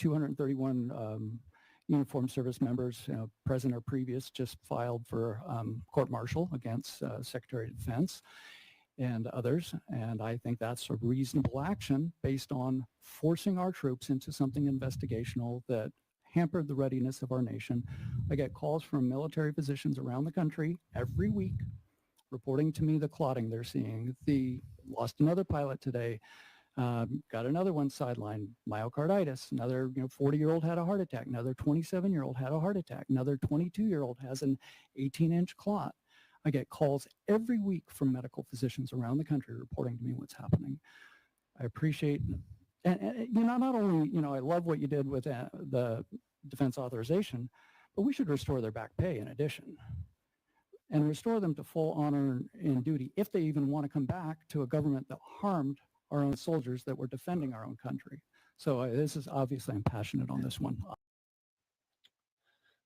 231 uniformed service members, present or previous, just filed for court-martial against Secretary of Defense and others. And I think that's a reasonable action based on forcing our troops into something investigational that hampered the readiness of our nation. I get calls from military physicians around the country every week reporting to me the clotting they're seeing. Lost another pilot today, got another one sidelined, myocarditis. Another 40-year-old had a heart attack. Another 27-year-old had a heart attack. Another 22-year-old has an 18-inch clot. I get calls every week from medical physicians around the country reporting to me what's happening. I appreciate, and not only, I love what you did with the defense authorization, but we should restore their back pay in addition and restore them to full honor and duty if they even want to come back to a government that harmed our own soldiers that were defending our own country. So this is obviously, I'm passionate on this one.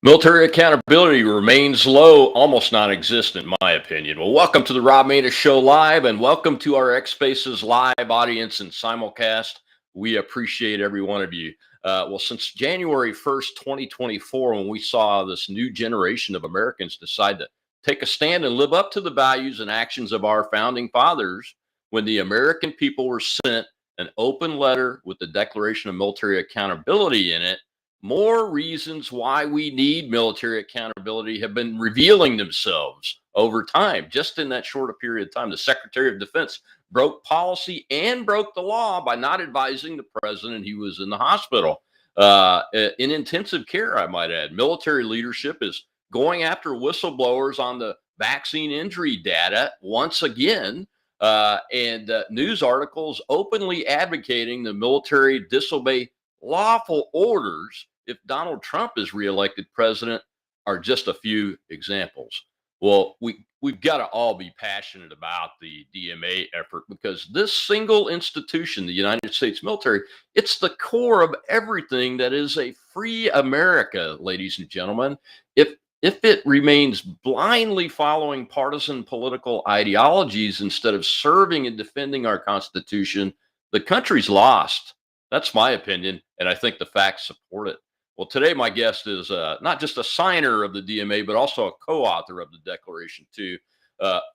Military accountability remains low, almost non-existent, in my opinion. Well, welcome to the Rob Maness Show Live, and welcome to our X Spaces live audience and simulcast. We appreciate every one of you. Well, since January 1st, 2024, when we saw this new generation of Americans decide to take a stand and live up to the values and actions of our founding fathers, when the American people were sent an open letter with the Declaration of Military Accountability in it, more reasons why we need military accountability have been revealing themselves over time. Just in that short period of time, the Secretary of Defense broke policy and broke the law by not advising the president he was in the hospital. In intensive care, I might add. Military leadership is going after whistleblowers on the vaccine injury data once again, and news articles openly advocating the military disobey lawful orders if Donald Trump is reelected president are just a few examples. Well, we've got to all be passionate about the DMA effort because this single institution, the United States military, it's the core of everything that is a free America, ladies and gentlemen. If it remains blindly following partisan political ideologies instead of serving and defending our Constitution, the country's lost. That's my opinion, and I think the facts support it. Well, today my guest is not just a signer of the DMA, but also a co-author of the Declaration, too.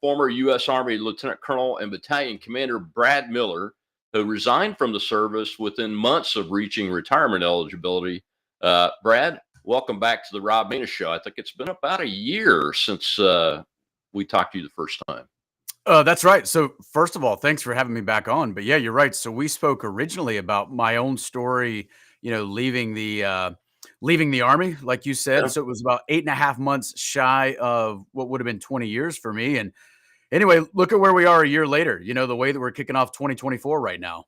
Former U.S. Army Lieutenant Colonel and Battalion Commander Brad Miller, who resigned from the service within months of reaching retirement eligibility. Brad, welcome back to the Rob Maness Show. I think it's been about a year since we talked to you the first time. That's right. So first of all, thanks for having me back on. But yeah, you're right. So we spoke originally about my own story, leaving the Army, like you said. Yeah. So it was about 8.5 months shy of what would have been 20 years for me. And anyway, look at where we are a year later, the way that we're kicking off 2024 right now.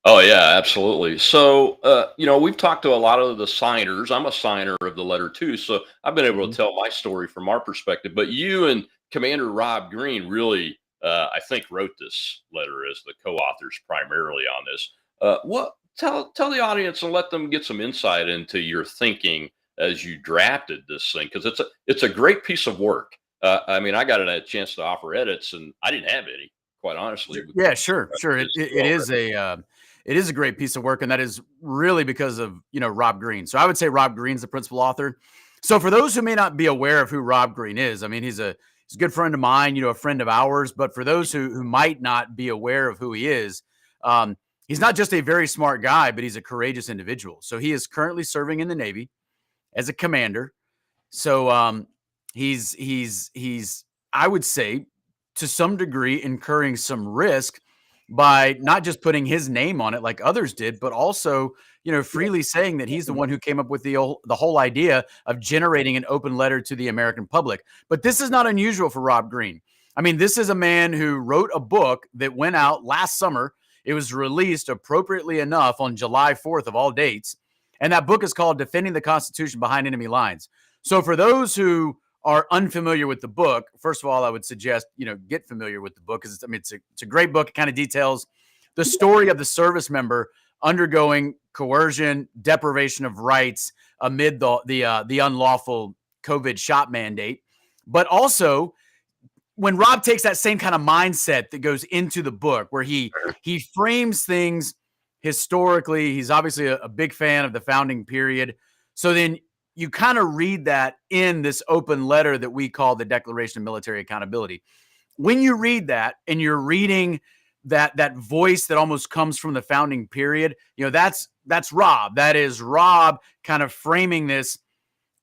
Oh, yeah, absolutely. So, we've talked to a lot of the signers. I'm a signer of the letter, too. So I've been able to tell my story from our perspective. But you and Commander Rob Green really, I think, wrote this letter as the co-authors primarily on this. Tell the audience and let them get some insight into your thinking as you drafted this thing, because it's a great piece of work. I got a chance to offer edits, and I didn't have any, quite honestly. Yeah, sure. It is a great piece of work, and that is really because of, Rob Green. So I would say Rob Green's the principal author. So for those who may not be aware of who Rob Green is, he's a good friend of mine, a friend of ours. But for those who might not be aware of who he is, he's not just a very smart guy, but he's a courageous individual. So he is currently serving in the Navy as a commander. So he's I would say, to some degree, incurring some risk by not just putting his name on it like others did, but also, freely saying that he's the one who came up with the whole idea of generating an open letter to the American public. But this is not unusual for Rob Green. This is a man who wrote a book that went out last summer. It was released appropriately enough on July 4th of all dates. And that book is called Defending the Constitution Behind Enemy Lines. So for those who are unfamiliar with the book, first of all, I would suggest, get familiar with the book because it's a great book. It kind of details the story of the service member undergoing coercion, deprivation of rights amid the unlawful COVID shot mandate. But also, when Rob takes that same kind of mindset that goes into the book, where he frames things historically, he's obviously a big fan of the founding period. So then you kind of read that in this open letter that we call the Declaration of Military Accountability. When you read that and you're reading that voice that almost comes from the founding period, that's Rob. That is Rob kind of framing this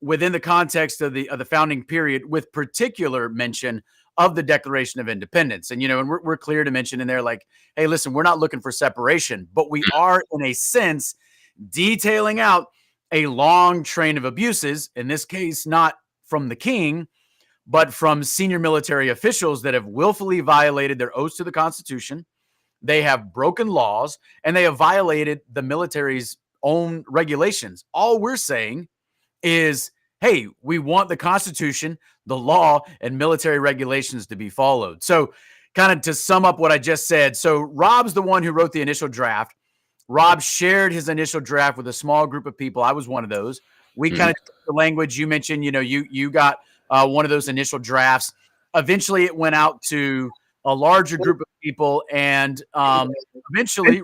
within the context of the founding period, with particular mention of the Declaration of Independence. And and we're clear to mention in there, like, hey, listen, we're not looking for separation, but we are, in a sense, detailing out a long train of abuses, in this case, not from the king, but from senior military officials that have willfully violated their oaths to the Constitution. They have broken laws, and they have violated the military's own regulations. All we're saying is, hey, we want the Constitution, the law, and military regulations to be followed. So kind of to sum up what I just said, so Rob's the one who wrote the initial draft. Rob shared his initial draft with a small group of people. I was one of those. We kind of took the language you mentioned. You got one of those initial drafts. Eventually, it went out to a larger group of people, and eventually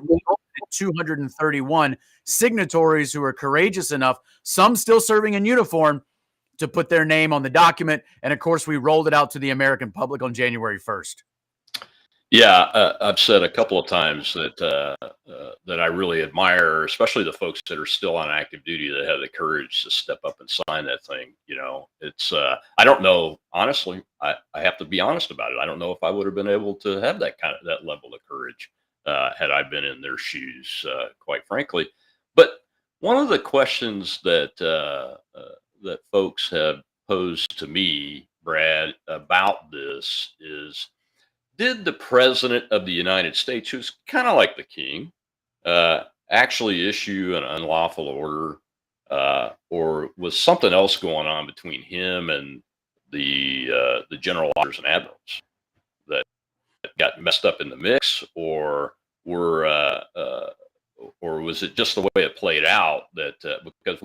231 signatories who are courageous enough, some still serving in uniform, to put their name on the document. And of course, we rolled it out to the American public on January 1st. Yeah, I've said a couple of times that that I really admire, especially the folks that are still on active duty that have the courage to step up and sign that thing. It's I don't know, honestly. I have to be honest about it. I don't know if I would have been able to have that level of courage had I been in their shoes, quite frankly. But one of the questions that that folks have posed to me, Brad, about this is, did the president of the United States, who's kind of like the king, actually issue an unlawful order, or was something else going on between him and the general officers and admirals that got messed up in the mix, or was it just the way it played out? That because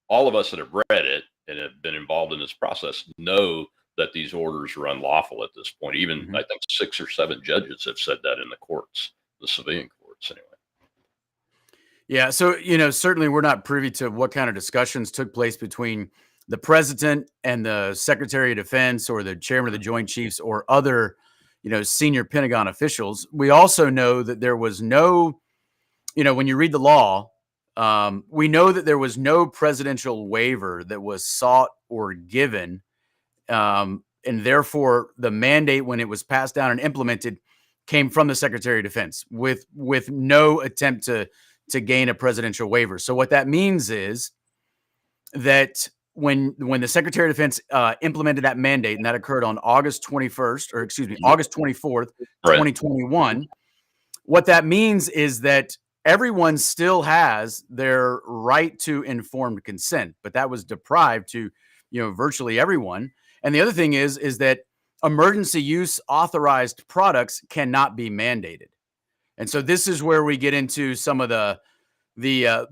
all of us that have read it and have been involved in this process know that these orders are unlawful at this point. Even I think 6 or 7 judges have said that in the courts, the civilian courts, anyway. Yeah. So, certainly we're not privy to what kind of discussions took place between the president and the Secretary of Defense or the chairman of the Joint Chiefs or other, senior Pentagon officials. We also know that there was no, when you read the law, we know that there was no presidential waiver that was sought or given. And therefore, the mandate, when it was passed down and implemented, came from the Secretary of Defense with no attempt to gain a presidential waiver. So what that means is that when the Secretary of Defense implemented that mandate, and that occurred on August 24th, August 24th, 2021, what that means is that everyone still has their right to informed consent, but that was deprived to, virtually everyone. And the other thing is that emergency use authorized products cannot be mandated. And so this is where we get into some of the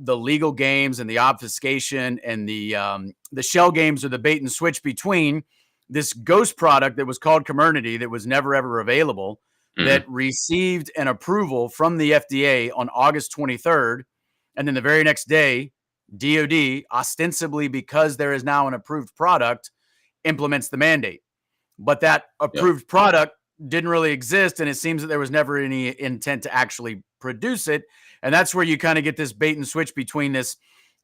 legal games and the obfuscation and the shell games or the bait and switch between this ghost product that was called Comirnaty that was never ever available, that received an approval from the FDA on August 23rd, and then the very next day, DOD, ostensibly because there is now an approved product, implements the mandate. But that approved product didn't really exist, and it seems that there was never any intent to actually produce it. And that's where you kind of get this bait and switch between this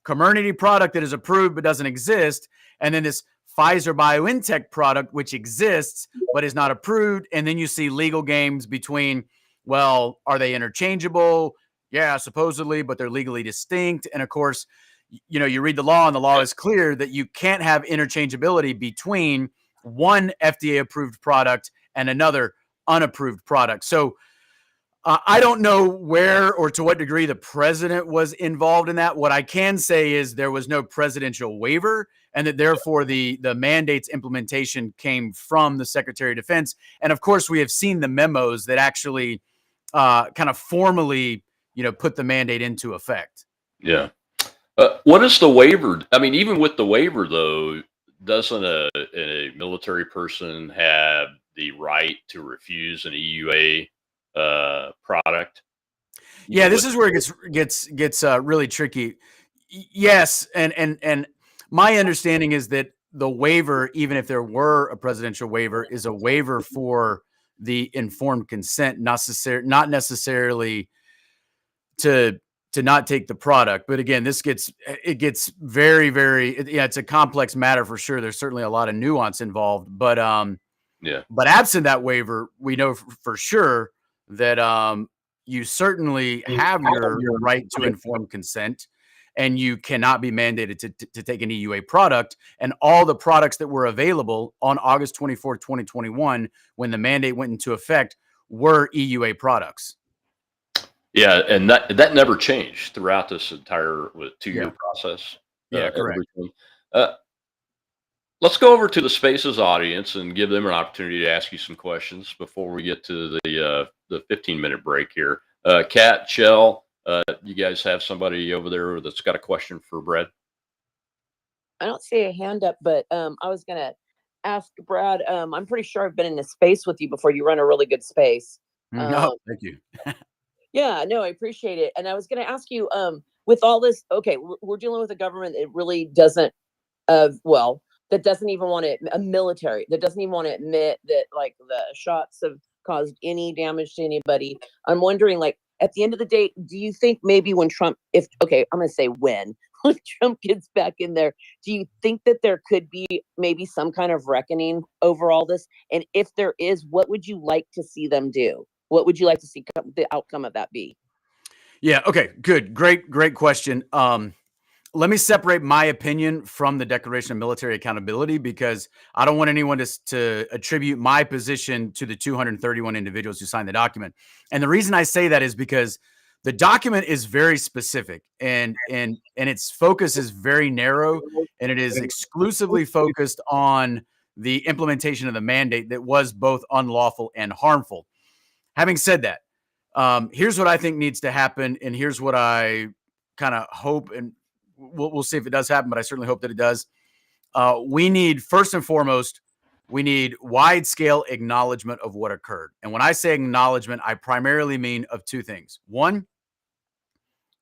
Comirnaty product that is approved but doesn't exist, and then this Pfizer BioNTech product which exists but is not approved. And then you see legal games between, well, are they interchangeable? Yeah, supposedly, but they're legally distinct. And of course, you read the law, and the law is clear that you can't have interchangeability between one FDA approved product and another unapproved product. So I don't know where or to what degree the president was involved in that. What I can say is there was no presidential waiver, and that therefore the mandate's implementation came from the Secretary of Defense. And of course, we have seen the memos that actually kind of formally, put the mandate into effect. Yeah. What is the waiver? I mean, even with the waiver, though, doesn't a military person have the right to refuse an EUA product? Yeah, this is where it gets really tricky. Yes, and my understanding is that the waiver, even if there were a presidential waiver, is a waiver for the informed consent, not necessarily to not take the product. But again, it gets very, yeah, it's a complex matter for sure. There's certainly a lot of nuance involved, but Yeah. but absent that waiver, we know for sure that you certainly have your right to informed consent, and you cannot be mandated to take an EUA product. And all the products that were available on August 24th, 2021, when the mandate went into effect, were EUA products. Yeah, and that never changed throughout this entire 2-year process. Yeah, correct. Let's go over to the Spaces audience and give them an opportunity to ask you some questions before we get to the 15-minute break here. Kat, Chell, you guys have somebody over there that's got a question for Brad? I don't see a hand up, but I was going to ask Brad. I'm pretty sure I've been in a space with you before. You run a really good space. No, thank you. Yeah, no, I appreciate it. And I was going to ask you, with all this, okay, we're dealing with a government that really doesn't, that doesn't even want to, a military that doesn't even want to admit that like the shots have caused any damage to anybody. I'm wondering, like, at the end of the day, do you think maybe when Trump, I'm going to say when Trump gets back in there, do you think that there could be maybe some kind of reckoning over all this? And if there is, what would you like to see them do? What would you like to see the outcome of that be? Yeah. Okay. Good. Great question. Let me separate my opinion from the Declaration of Military Accountability, because I don't want anyone to attribute my position to the 231 individuals who signed the document. And the reason I say that is because the document is very specific, and its focus is very narrow, and it is exclusively focused on the implementation of the mandate that was both unlawful and harmful. Having said that, here's what I think needs to happen, and here's what I kind of hope, and we'll see if it does happen, but I certainly hope that it does. We need, first and foremost, we need wide-scale acknowledgement of what occurred. And when I say acknowledgement, I primarily mean of two things. One,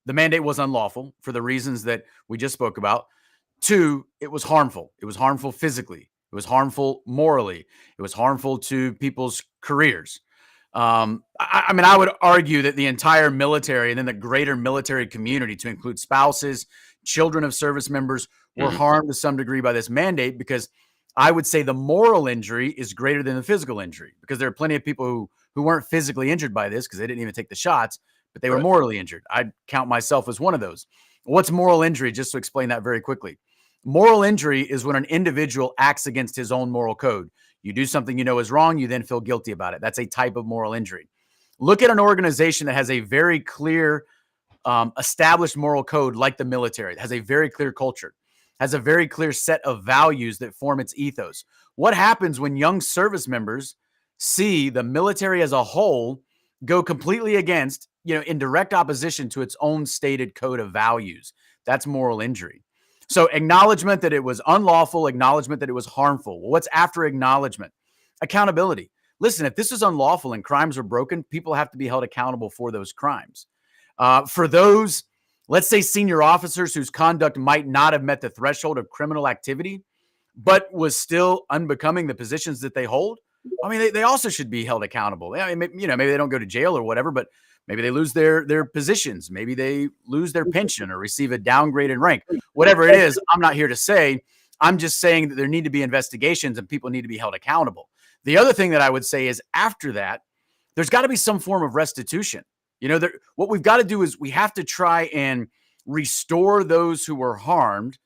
the mandate was unlawful for the reasons that we just spoke about. Two, it was harmful. It was harmful physically. It was harmful morally. It was harmful to people's careers. I mean, I would argue that the entire military and then the greater military community, to include spouses, children of service members, were harmed to some degree by this mandate, because I would say the moral injury is greater than the physical injury, because there are plenty of people who weren't physically injured by this because they didn't even take the shots, but they were morally injured. I'd count myself as one of those. What's moral injury? Just to explain that very quickly. Moral injury is when an individual acts against his own moral code. You do something you know is wrong, you then feel guilty about it. That's a type of moral injury. Look at an organization that has a very clear established moral code, like the military. It has a very clear culture, has a very clear set of values that form its ethos. What happens when young service members see the military as a whole go completely against, in direct opposition to its own stated code of values? That's moral injury. So acknowledgement that it was unlawful, acknowledgement that it was harmful. Well, what's after acknowledgement? Accountability. Listen, if this is unlawful and crimes are broken, people have to be held accountable for those crimes. For those, let's say, senior officers whose conduct might not have met the threshold of criminal activity, but was still unbecoming the positions that they hold, I mean, they also should be held accountable. I mean, maybe they don't go to jail or whatever, but maybe they lose their positions. Maybe they lose their pension or receive a downgrade in rank. Whatever it is, I'm not here to say. I'm just saying that there need to be investigations and people need to be held accountable. The other thing that I would say is, after that, there's got to be some form of restitution. What we've got to do is we have to try and restore those who were harmed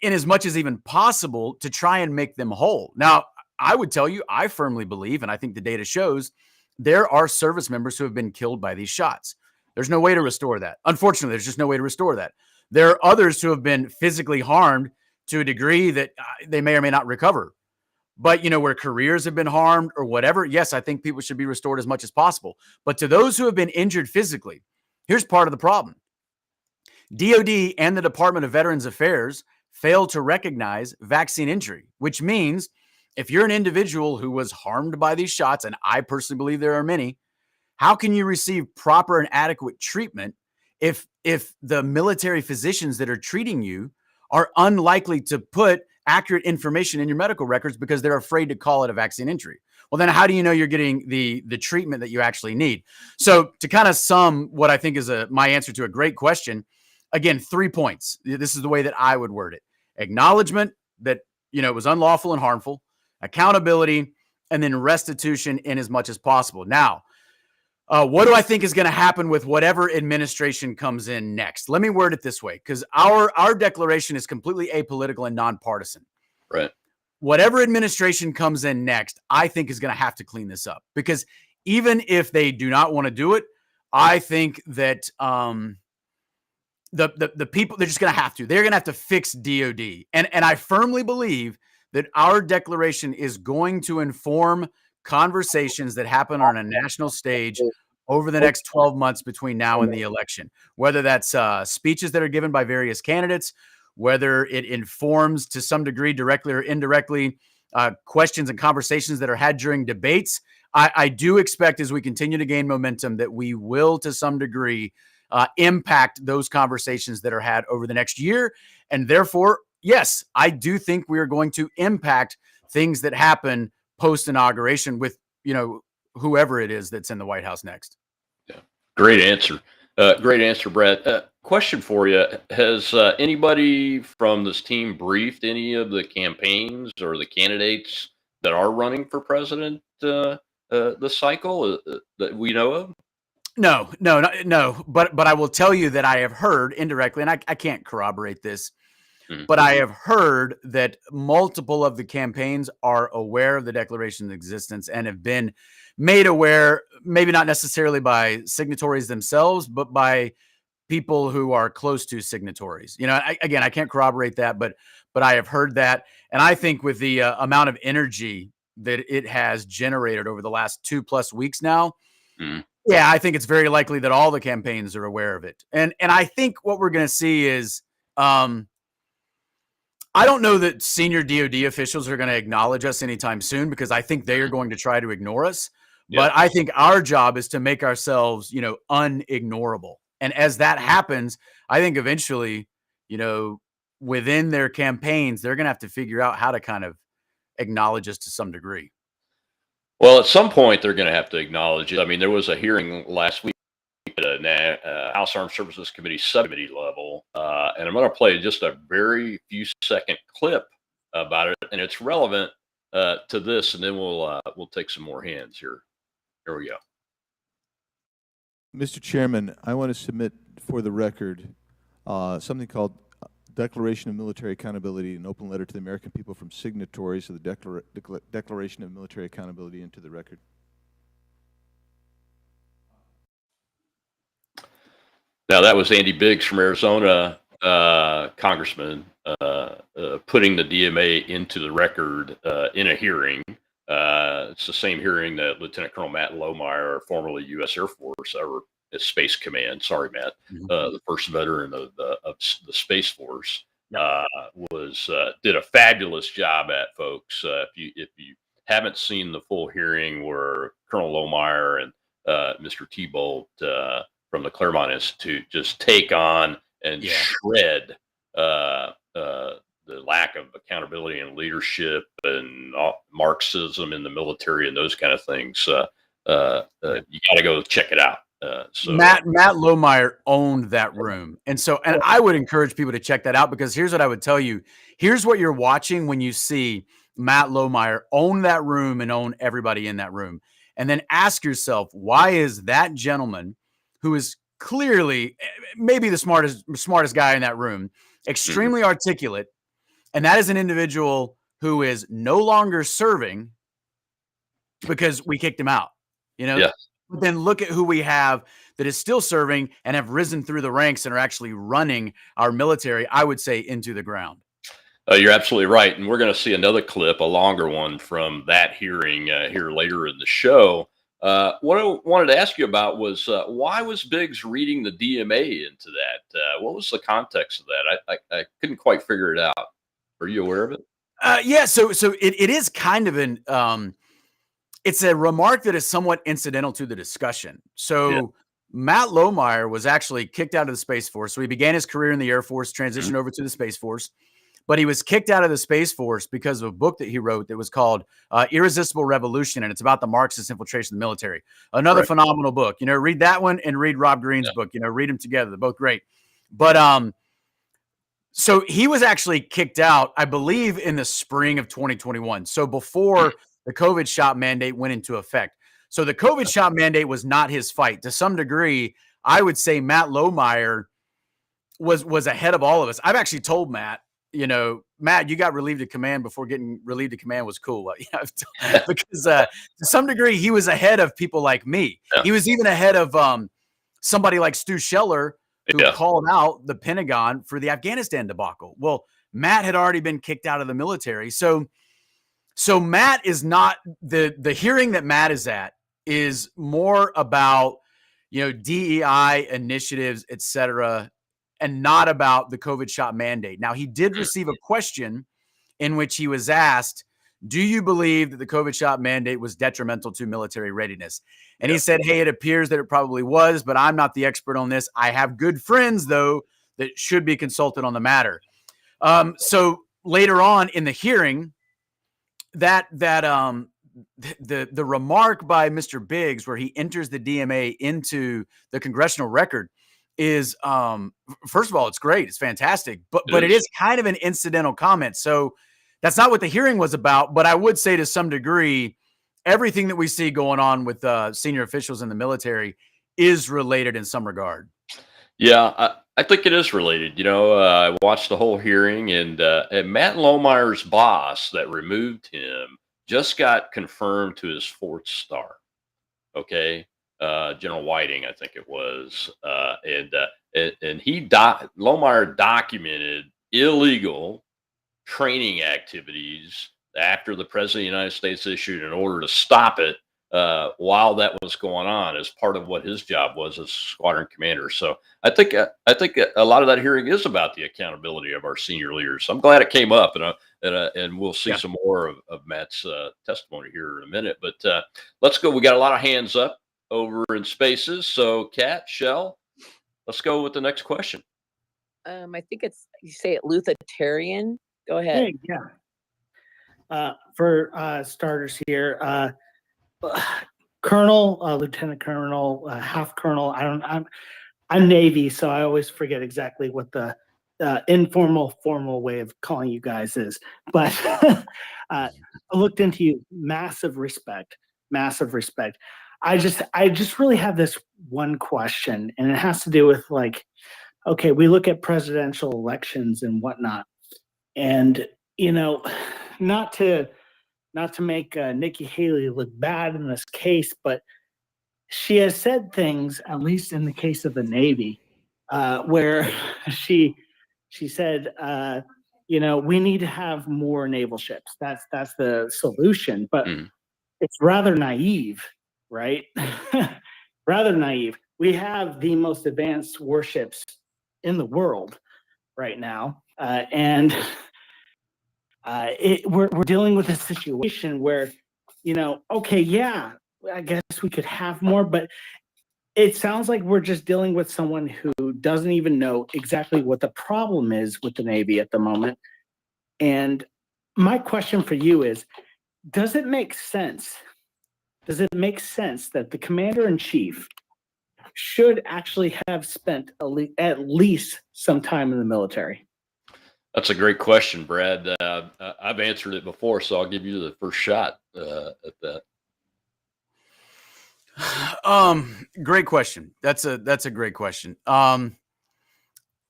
in as much as even possible to try and make them whole. Now, I would tell you, I firmly believe, and I think the data shows, there are service members who have been killed by these shots. There's no way to restore that. Unfortunately, there's just no way to restore that. There are others who have been physically harmed to a degree that they may or may not recover. But, where careers have been harmed or whatever, yes, I think people should be restored as much as possible. But to those who have been injured physically, here's part of the problem. DOD and the Department of Veterans Affairs fail to recognize vaccine injury, which means if you're an individual who was harmed by these shots, and I personally believe there are many, How can you receive proper and adequate treatment if the military physicians that are treating you are unlikely to put accurate information in your medical records because they're afraid to call it a vaccine injury? Well, then how do you know you're getting the treatment that you actually need? So to kind of sum what I think is my answer to a great question, again, 3 points. This is the way that I would word it. Acknowledgement that, it was unlawful and harmful, accountability, and then restitution in as much as possible. Now, what do I think is going to happen with whatever administration comes in next? Let me word it this way, because our declaration is completely apolitical and nonpartisan. Right. Whatever administration comes in next, I think is going to have to clean this up, because even if they do not want to do it, I think that the people, they're just going to have to. They're going to have to fix DOD. And I firmly believe that our declaration is going to inform conversations that happen on a national stage over the next 12 months between now and the election, whether that's speeches that are given by various candidates, whether it informs to some degree, directly or indirectly, questions and conversations that are had during debates. I do expect, as we continue to gain momentum, that we will, to some degree, impact those conversations that are had over the next year. And therefore, yes, I do think we are going to impact things that happen post-inauguration with, whoever it is that's in the White House next. Yeah, great answer. Great answer, Brett. Question for you. Has anybody from this team briefed any of the campaigns or the candidates that are running for president this cycle that we know of? No. But I will tell you that I have heard indirectly, and I can't corroborate this, but I have heard that multiple of the campaigns are aware of the declaration's existence and have been made aware, maybe not necessarily by signatories themselves, but by people who are close to signatories. I can't corroborate that, but I have heard that. And I think with the amount of energy that it has generated over the last 2+ weeks now, yeah, I think it's very likely that all the campaigns are aware of it. And I think what we're going to see is, I don't know that senior DOD officials are going to acknowledge us anytime soon, because I think they are going to try to ignore us. Yeah. But I think our job is to make ourselves, unignorable. And as that happens, I think eventually, within their campaigns, they're going to have to figure out how to kind of acknowledge us to some degree. Well, at some point, they're going to have to acknowledge it. I mean, there was a hearing last week at a House Armed Services Committee subcommittee level, and I'm going to play just a very few second clip about it, and it's relevant to this, and then we'll take some more hands here. Here we go. Mr. Chairman, I want to submit for the record something called Declaration of Military Accountability, an open letter to the American people from signatories of the Declaration of Military Accountability into the record. Now, that was Andy Biggs from Arizona, congressman, putting the DMA into the record in a hearing. It's the same hearing that Lieutenant Colonel Matt Lohmeyer, formerly U.S. Air Force, or Space Command, sorry, Matt, the first veteran of the Space Force, did a fabulous job at, folks. If you haven't seen the full hearing where Colonel Lohmeyer and Mr. T-Bolt from the Claremont Institute just take on and shred the lack of accountability and leadership and Marxism in the military and those kind of things. You got to go check it out. So Matt Lohmeyer owned that room. And I would encourage people to check that out, because here's what I would tell you. Here's what you're watching when you see Matt Lohmeyer own that room and own everybody in that room. And then ask yourself, why is that gentleman, who is clearly maybe the smartest guy in that room, extremely articulate, and that is an individual who is no longer serving because we kicked him out, But then look at who we have that is still serving and have risen through the ranks and are actually running our military, I would say, into the ground. You're absolutely right. And we're going to see another clip, a longer one from that hearing here later in the show. What I wanted to ask you about was why was Biggs reading the DMA into that? What was the context of that? I couldn't quite figure it out. Are you aware of it? Yeah. So it is kind of an it's a remark that is somewhat incidental to the discussion. So Yeah. Matt Lohmeyer was actually kicked out of the Space Force. So he began his career in the Air Force, transitioned Mhm. over to the Space Force, but he was kicked out of the Space Force because of a book that he wrote that was called Irresistible Revolution, and it's about the Marxist infiltration of the military. Another Right. phenomenal book. You know, read that one and read Rob Green's Yeah. book. You know, read them together. They're both great. But so he was actually kicked out, I believe, in the spring of 2021. So before the COVID shot mandate went into effect. So the COVID shot mandate was not his fight. To some degree, I would say Matt Lohmeyer was ahead of all of us. I've actually told Matt, you know, Matt, you got relieved of command before getting relieved of command was cool. Because to some degree, he was ahead of people like me. Yeah. He was even ahead of somebody like Stu Scheller, who Yeah. called out the Pentagon for the Afghanistan debacle. Well, Matt had already been kicked out of the military. So Matt is not the hearing that Matt is at is more about, you know, DEI initiatives, et cetera, and not about the COVID shot mandate. Now, he did receive a question in which he was asked, do you believe that the COVID shot mandate was detrimental to military readiness? And he said, hey, it appears that it probably was, but I'm not the expert on this. I have good friends, though, that should be consulted on the matter. So later on in the hearing, the remark by Mr. Biggs, where he enters the DMA into the congressional record, is first of all, it's great, it's fantastic, but it is kind of an incidental comment. So that's not what the hearing was about. But I would say to some degree, everything that we see going on with senior officials in the military is related in some regard. Yeah, I think it is related. You know, I watched the whole hearing, and Matt Lohmeyer's boss that removed him just got confirmed to his 4th star. Okay, General Whiting, I think it was, and Lohmeyer documented illegal training activities after the president of the United States issued an order to stop it while that was going on as part of what his job was as squadron commander. So I think a lot of that hearing is about the accountability of our senior leaders. So I'm glad it came up, and we'll see some more of Matt's testimony here in a minute. But let's go. We got a lot of hands up over in Spaces. So Kat, Shell, let's go with the next question. I think it's, you say it, Luthitarian. Go ahead. Hey, yeah. For starters here, Colonel, Lieutenant Colonel, half Colonel. I'm Navy, so I always forget exactly what the informal, formal way of calling you guys is. But I looked into you. Massive respect. Massive respect. I just really have this one question, and it has to do with, like, okay, we look at presidential elections and whatnot, and you know, not to make Nikki Haley look bad in this case, but she has said things, at least in the case of the Navy, where she said, you know, we need to have more naval ships. That's the solution, but it's rather naive, right? Rather naive. We have the most advanced warships in the world right now, and we're dealing with a situation where, you know, okay, yeah, I guess we could have more, but it sounds like we're just dealing with someone who doesn't even know exactly what the problem is with the Navy at the moment. And my question for you is, does it make sense? Does it make sense that the commander-in-chief should actually have spent at least some time in the military? That's a great question, Brad. I've answered it before, so I'll give you the first shot at that. Great question. That's a great question. I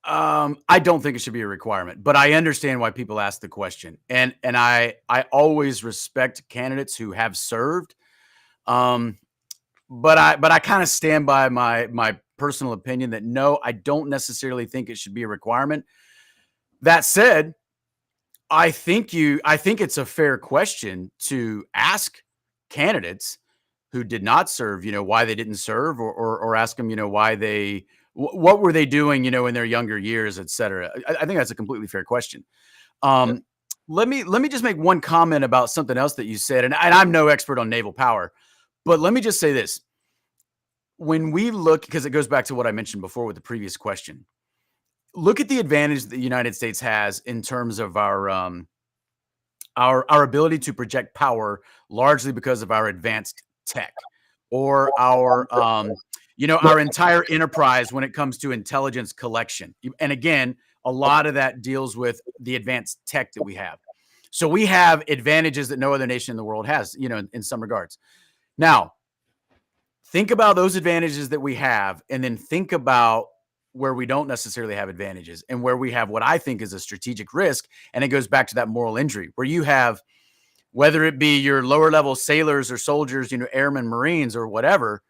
don't think it should be a requirement, but I understand why people ask the question. And I always respect candidates who have served. But I kind of stand by my personal opinion that no, I don't necessarily think it should be a requirement. That said, I think it's a fair question to ask candidates who did not serve, you know, why they didn't serve, or ask them, you know, why what were they doing, you know, in their younger years, et cetera. I think that's a completely fair question. let me just make one comment about something else that you said, and I'm no expert on naval power, but let me just say this. When we look, because it goes back to what I mentioned before with the previous question, look at the advantage that the United States has in terms of our ability to project power, largely because of our advanced tech, or our our entire enterprise when it comes to intelligence collection. And again, a lot of that deals with the advanced tech that we have. So we have advantages that no other nation in the world has, in some regards. Now, think about those advantages that we have, and then think about where we don't necessarily have advantages and where we have what I think is a strategic risk. And it goes back to that moral injury, where you have, whether it be your lower level sailors or soldiers, airmen, Marines, or whatever,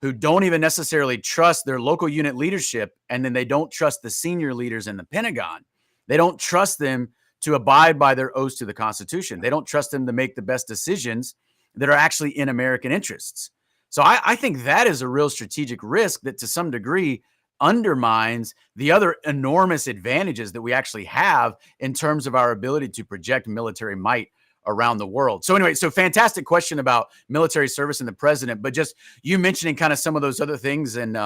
who don't even necessarily trust their local unit leadership. And then they don't trust the senior leaders in the Pentagon. They don't trust them to abide by their oaths to the Constitution. They don't trust them to make the best decisions that are actually in American interests. So I think that is a real strategic risk that to some degree undermines the other enormous advantages that we actually have in terms of our ability to project military might around the world. So anyway, so fantastic question about military service and the president, but just you mentioning kind of some of those other things and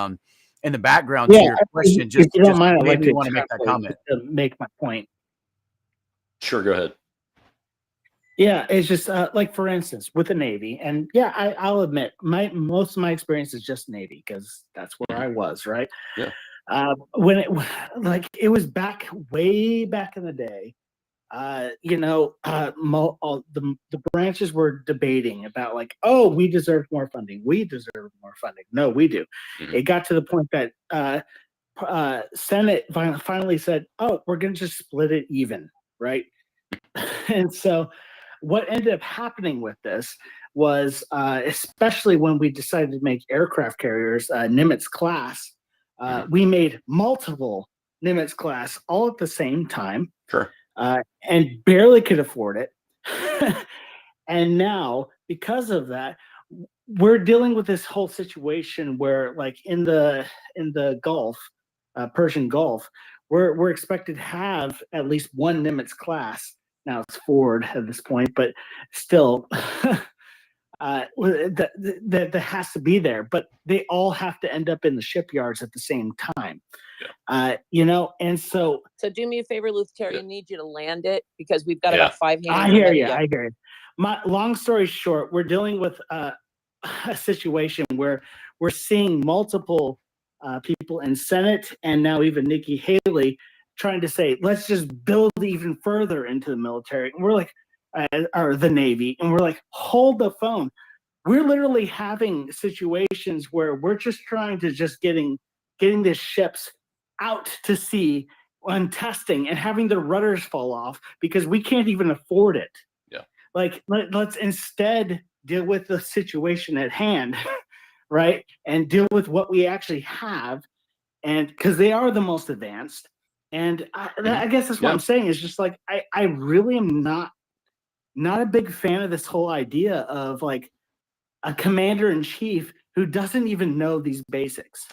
in the background to your question, if you don't mind, I'd made like me to want to make that comment. to make my point. Sure, go ahead. Yeah, it's just like, for instance, with the Navy, and yeah, I'll admit most of my experience is just Navy because that's where I was, right? Yeah. When it was way back in the day, the branches were debating about like, oh, we deserve more funding. We deserve more funding. No, we do. Mm-hmm. It got to the point that Senate finally said, oh, we're going to just split it even, right? And so what ended up happening with this was, especially when we decided to make aircraft carriers Nimitz class, we made multiple Nimitz class all at the same time. Sure. And barely could afford it. And now, because of that, we're dealing with this whole situation where, like, in the Gulf, Persian Gulf, we're expected to have at least one Nimitz class. Now it's Ford at this point, but still, that has to be there. But they all have to end up in the shipyards at the same time. Yeah. And so do me a favor, Terry, I need you to land it because we've got about 5 hands. I hear you. My long story short, we're dealing with a situation where we're seeing multiple people in Senate and now even Nikki Haley trying to say, let's just build even further into the military. And we're like, or the Navy, and we're like, hold the phone. We're literally having situations where we're just trying to getting the ships out to sea on testing and having the rudders fall off because we can't even afford it. Yeah. Like, let's instead deal with the situation at hand, right? And deal with what we actually have. And because they are the most advanced. And I guess that's what I'm saying is just like, I really am not a big fan of this whole idea of like a commander in chief who doesn't even know these basics.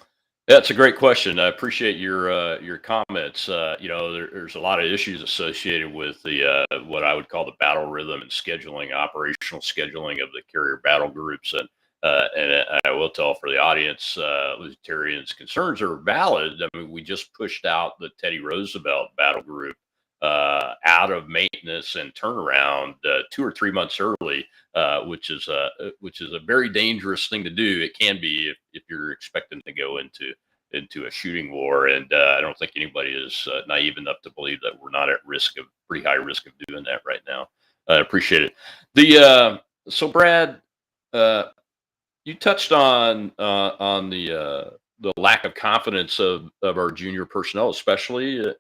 That's a great question. I appreciate your comments. There's a lot of issues associated with the what I would call the battle rhythm and scheduling, operational scheduling of the carrier battle groups, and I will tell for the audience, Libertarians' concerns are valid. I mean, we just pushed out the Teddy Roosevelt battle group out of maintenance and turnaround 2 or 3 months early, which is a very dangerous thing to do. It can be if you're expecting to go into a shooting war, and I don't think anybody is naive enough to believe that we're not at pretty high risk of doing that right now. I appreciate it. So Brad, you touched on the lack of confidence of our junior personnel, especially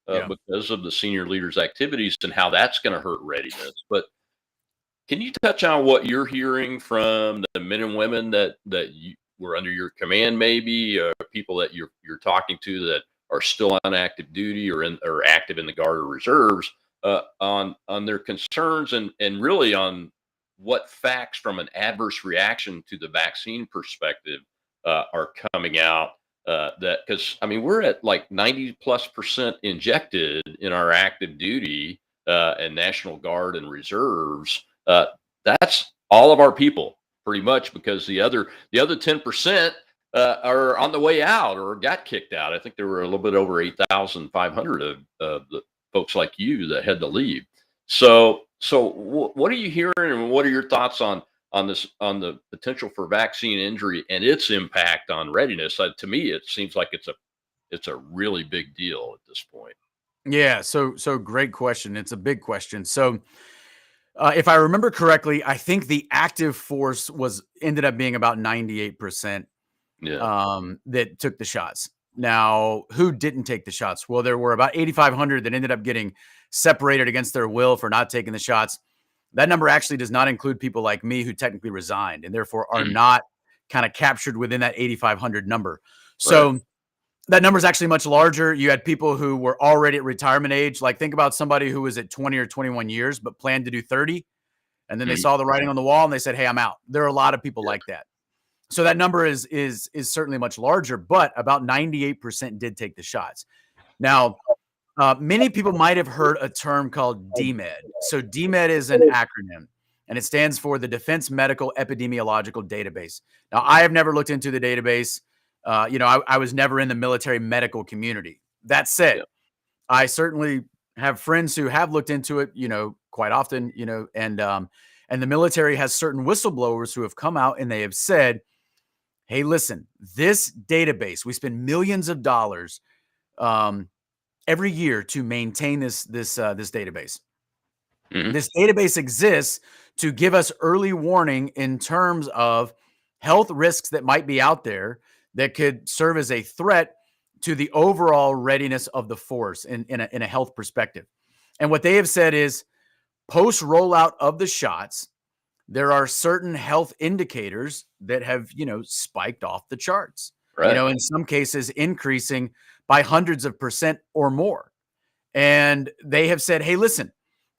because of the senior leaders' activities and how that's going to hurt readiness. But can you touch on what you're hearing from the men and women that you were under your command, maybe people that you're talking to that are still on active duty or active in the Guard or Reserves, on their concerns and really on what facts from an adverse reaction to the vaccine perspective are coming out? Because I mean, we're at like 90+% injected in our active duty. and National Guard and reserves, that's all of our people pretty much, because the other 10% are on the way out or got kicked out. I think there were a little bit over 8,500 of the folks like you that had to leave. So what are you hearing, and what are your thoughts on this, on the potential for vaccine injury and its impact on readiness? To me, it seems like it's a really big deal at this point. Yeah. So great question. It's a big question. So if I remember correctly, I think the active force ended up being about 98% Yeah. that took the shots. Now, who didn't take the shots? Well, there were about 8,500 that ended up getting separated against their will for not taking the shots. That number actually does not include people like me who technically resigned and therefore are not kind of captured within that 8,500 number. So Right. that number is actually much larger. You had people who were already at retirement age. Like, think about somebody who was at 20 or 21 years but planned to do 30, and then they saw the writing on the wall and they said, "Hey, I'm out." There are a lot of people like that. So that number is certainly much larger, but about 98% did take the shots. Now, many people might have heard a term called DMED. So DMED is an acronym, and it stands for the Defense Medical Epidemiological Database. Now, I have never looked into the database. I was never in the military medical community. That said, Yeah. I certainly have friends who have looked into it, quite often, and the military has certain whistleblowers who have come out and they have said, "Hey, listen, this database, we spend millions of dollars every year to maintain this database. Mhm. This database exists to give us early warning in terms of health risks that might be out there that could serve as a threat to the overall readiness of the force in a health perspective." And what they have said is, post rollout of the shots, there are certain health indicators that have, spiked off the charts, Right. in some cases increasing by hundreds of percent or more. And they have said, "Hey, listen,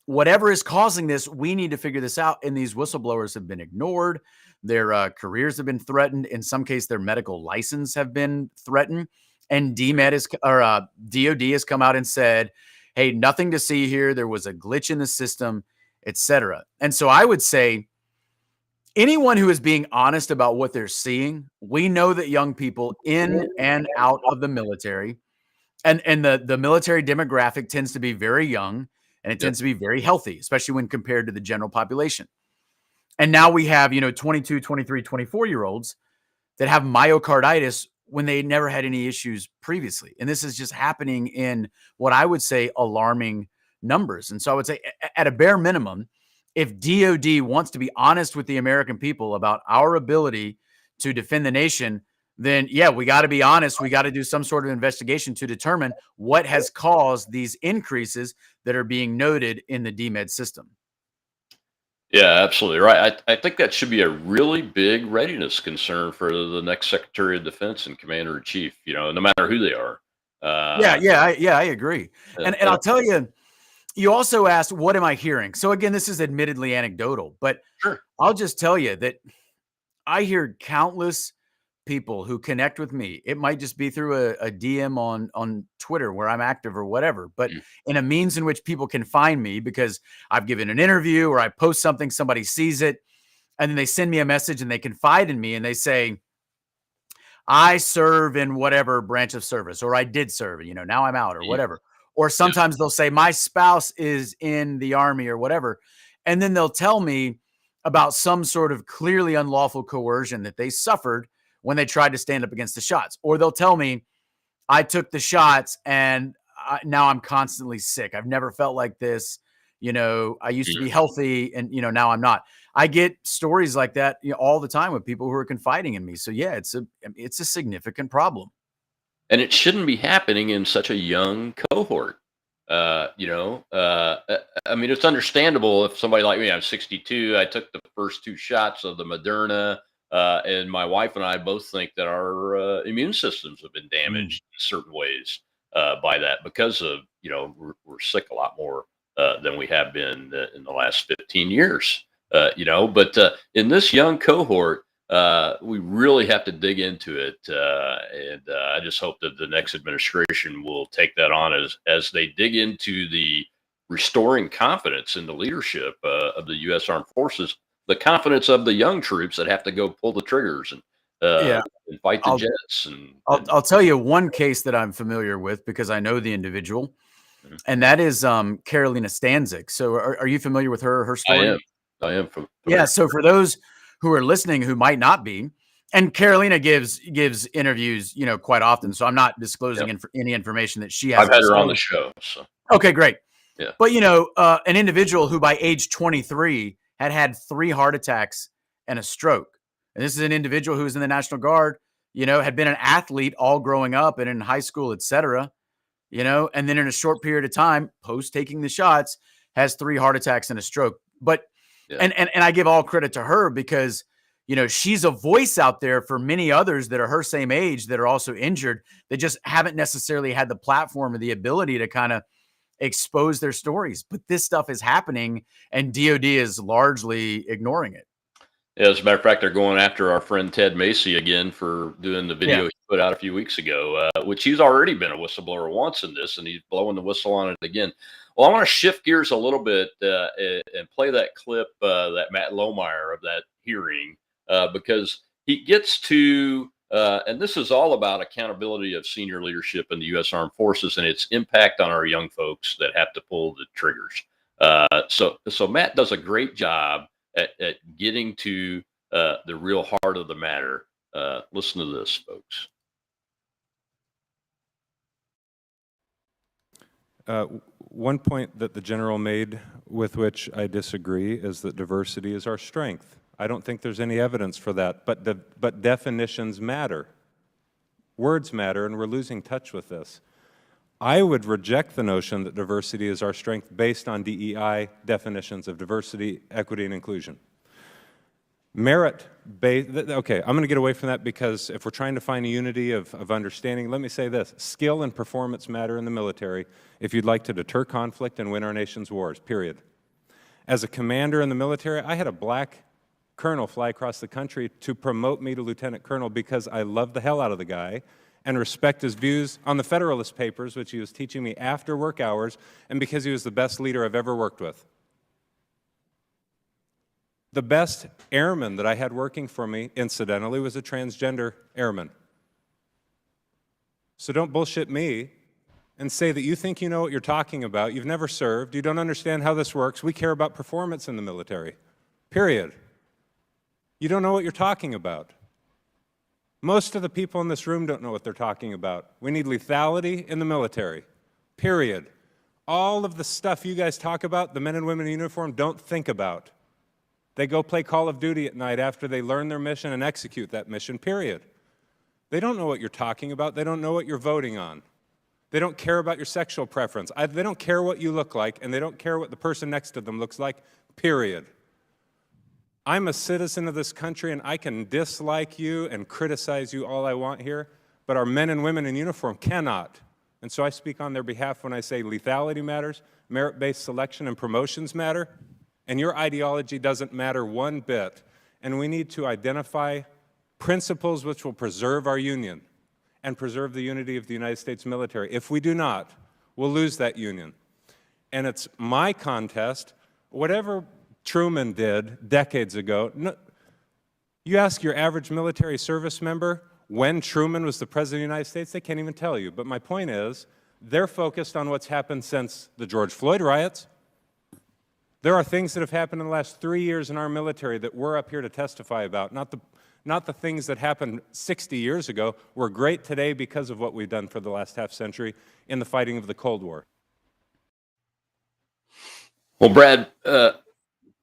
whatever is causing this, we need to figure this out." And these whistleblowers have been ignored. Their careers have been threatened. In some case, their medical license have been threatened. And DOD has come out and said, "Hey, nothing to see here. There was a glitch in the system, etc." And so I would say, anyone who is being honest about what they're seeing, we know that young people in and out of the military, and the military demographic tends to be very young, and it Yep. tends to be very healthy, especially when compared to the general population. And now we have, 22, 23, 24-year-olds that have myocarditis when they never had any issues previously. And this is just happening in what I would say alarming numbers. And so I would say, at a bare minimum, if DOD wants to be honest with the American people about our ability to defend the nation, then yeah, we got to be honest. We got to do some sort of investigation to determine what has caused these increases that are being noted in the DMED system. Yeah, absolutely right. I think that should be a really big readiness concern for the next Secretary of Defense and Commander in Chief, no matter who they are. I agree. And, And I'll tell you, you also asked, what am I hearing? So again, this is admittedly anecdotal, but sure. I'll just tell you that I hear countless people who connect with me. It might just be through a DM on Twitter where I'm active or whatever, but in a means in which people can find me because I've given an interview or I post something, somebody sees it, and then they send me a message and they confide in me and they say, "I serve in whatever branch of service," or "I did serve, now I'm out," or whatever. Or sometimes they'll say, "My spouse is in the Army," or whatever. And then they'll tell me about some sort of clearly unlawful coercion that they suffered when they tried to stand up against the shots. Or they'll tell me, "I took the shots and now I'm constantly sick. I've never felt like this. I used to be healthy and, now I'm not." I get stories like that all the time with people who are confiding in me. So yeah, it's a significant problem. And it shouldn't be happening in such a young cohort. I mean, it's understandable if somebody like me, I'm 62, I took the first 2 shots of the Moderna, and my wife and I both think that our immune systems have been damaged in certain ways by that, because of, we're sick a lot more than we have been in the last 15 years. But in this young cohort, we really have to dig into it, and I just hope that the next administration will take that on as they dig into the restoring confidence in the leadership of the U.S. Armed Forces, the confidence of the young troops that have to go pull the triggers Yeah. and fight the I'll, jets. I'll tell you one case that I'm familiar with because I know the individual, Mhm. and that is Carolina Stanzik. So are you familiar with her story? I am. Yeah. So for those who are listening who might not be, and Carolina gives interviews, quite often. So I'm not disclosing Yep. any information that she I've hasn't had her on the disclosed. show. So Okay, great. yeah. But an individual who by age 23 had 3 heart attacks and a stroke. And this is an individual who was in the National Guard, had been an athlete all growing up and in high school, etc. And then in a short period of time, post taking the shots, has 3 heart attacks and a stroke. But Yeah. and I give all credit to her because she's a voice out there for many others that are her same age that are also injured. They just haven't necessarily had the platform or the ability to kind of expose their stories. But this stuff is happening and DOD is largely ignoring it. Yeah, as a matter of fact, they're going after our friend Ted Macy again for doing the video he put out a few weeks ago, which he's already been a whistleblower once in this, and he's blowing the whistle on it again. Well, I want to shift gears a little bit and play that clip that Matt Lohmeyer of that hearing, because he gets to, and this is all about accountability of senior leadership in the U.S. Armed Forces and its impact on our young folks that have to pull the triggers. So Matt does a great job at getting to the real heart of the matter. Listen to this, folks. One point that the general made with which I disagree is that diversity is our strength. I don't think there's any evidence for that, but definitions matter. Words matter, and we're losing touch with this. I would reject the notion that diversity is our strength based on DEI definitions of diversity, equity, and inclusion. Merit-based, okay, I'm going to get away from that because if we're trying to find a unity of understanding, let me say this. Skill and performance matter in the military if you'd like to deter conflict and win our nation's wars, period. As a commander in the military, I had a black colonel fly across the country to promote me to lieutenant colonel because I love the hell out of the guy and respect his views on the Federalist Papers, which he was teaching me after work hours, and because he was the best leader I've ever worked with. The best airman that I had working for me, incidentally, was a transgender airman. So don't bullshit me and say that you think you know what you're talking about. You've never served. You don't understand how this works. We care about performance in the military, period. You don't know what you're talking about. Most of the people in this room don't know what they're talking about. We need lethality in the military, period. All of the stuff you guys talk about, the men and women in uniform don't think about. They go play Call of Duty at night after they learn their mission and execute that mission, period. They don't know what you're talking about. They don't know what you're voting on. They don't care about your sexual preference. They don't care what you look like, and they don't care what the person next to them looks like, period. I'm a citizen of this country, and I can dislike you and criticize you all I want here, but our men and women in uniform cannot. And so I speak on their behalf when I say lethality matters, merit-based selection and promotions matter, and your ideology doesn't matter one bit. And we need to identify principles which will preserve our union and preserve the unity of the United States military. If we do not, we'll lose that union. And it's my contest, whatever Truman did decades ago. No, you ask your average military service member when Truman was the President of the United States, they can't even tell you. But my point is, they're focused on what's happened since the George Floyd riots. There are things that have happened in the last 3 years in our military that we're up here to testify about, not the things that happened 60 years ago. We're great today because of what we've done for the last half century in the fighting of the Cold War. Well, Brad,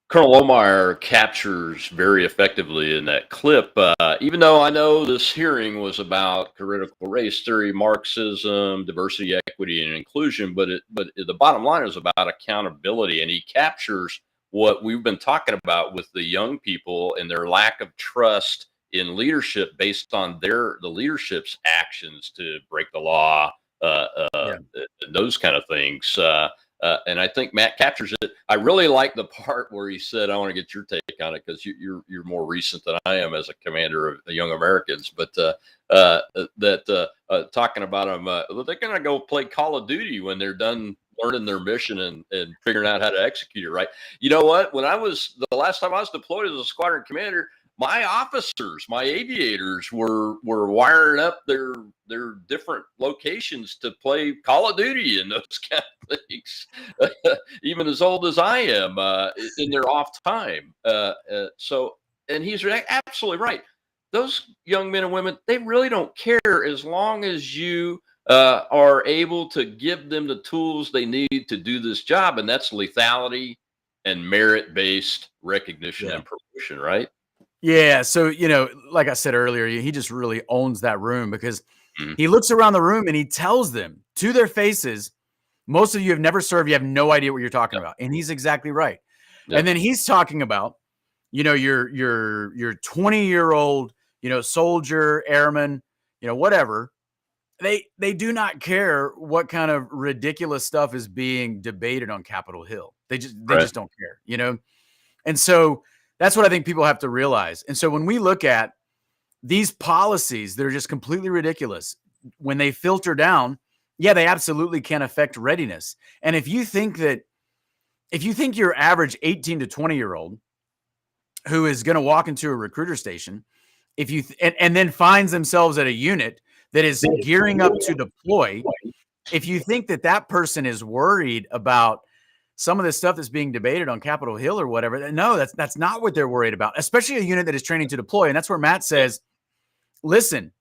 Colonel Lohmeyer captures very effectively in that clip, even though I know this hearing was about critical race theory, Marxism, diversity, equity, and inclusion, but the bottom line is about accountability, and he captures what we've been talking about with the young people and their lack of trust in leadership based on the leadership's actions to break the law, those kind of things. And I think Matt captures it. I really like the part where he said, I want to get your take on it because you're more recent than I am as a commander of the Young Americans, but talking about them, they're going to go play Call of Duty when they're done learning their mission and figuring out how to execute it right. You know what? When the last time I was deployed as a squadron commander, my officers, my aviators were wiring up their different locations to play Call of Duty and those kind of things, even as old as I am, in their off time. And he's absolutely right. Those young men and women, they really don't care as long as you are able to give them the tools they need to do this job, and that's lethality and merit-based recognition and promotion, right? Yeah. So, like I said earlier, he just really owns that room because he looks around the room and he tells them to their faces, most of you have never served. You have no idea what you're talking about. And he's exactly right. And then he's talking about, your 20-year-old, soldier, airman, whatever. They do not care what kind of ridiculous stuff is being debated on Capitol Hill. They just don't care, And so that's what I think people have to realize. And so when we look at these policies that are just completely ridiculous, when they filter down, they absolutely can affect readiness. And if you think your average 18 to 20-year-old who is going to walk into a recruiter station, and then finds themselves at a unit that is gearing up to deploy, if you think that person is worried about some of the stuff that's being debated on Capitol Hill or whatever, no, that's not what they're worried about, especially a unit that is training to deploy. And that's where Matt says, listen,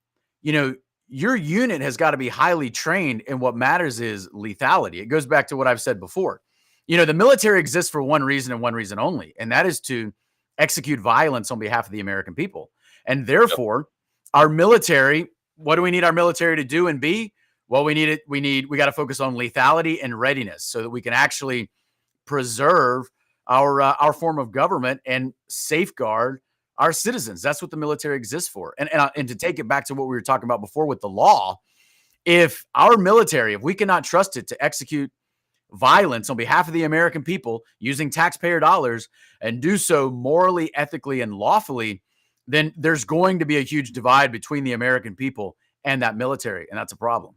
your unit has got to be highly trained, and what matters is lethality. It goes back to what I've said before. The military exists for one reason and one reason only, and that is to execute violence on behalf of the American people. And therefore, our military, what do we need our military to do and be? Well, we got to focus on lethality and readiness so that we can actually preserve our form of government and safeguard our citizens. That's what the military exists for. And to take it back to what we were talking about before with the law, if our military, if we cannot trust it to execute violence on behalf of the American people using taxpayer dollars and do so morally, ethically, and lawfully, then there's going to be a huge divide between the American people and that military. And that's a problem.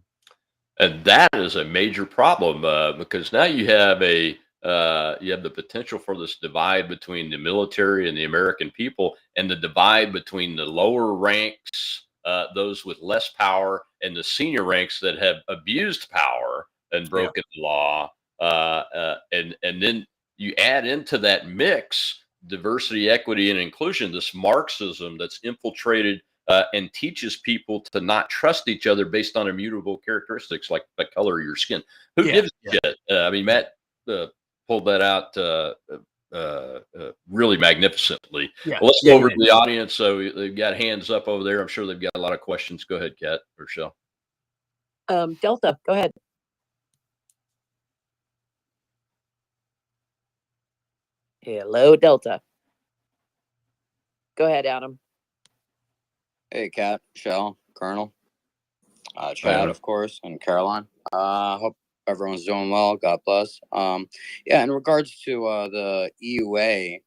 And that is a major problem because now you have the potential for this divide between the military and the American people, and the divide between the lower ranks, those with less power, and the senior ranks that have abused power and broken the law. And then you add into that mix diversity, equity, and inclusion, this Marxism that's infiltrated and teaches people to not trust each other based on immutable characteristics like the color of your skin. Who gives a shit? I mean, Matt pulled that out really magnificently. Well, let's go over to the audience. So they've got hands up over there. I'm sure they've got a lot of questions. Go ahead, Kat or Shell. Delta, go ahead. Hello, Delta. Go ahead, Adam. Hey, Kat, Shell, Colonel, Chad, of course, and Caroline. Hope everyone's doing well. God bless. In regards to the EUA,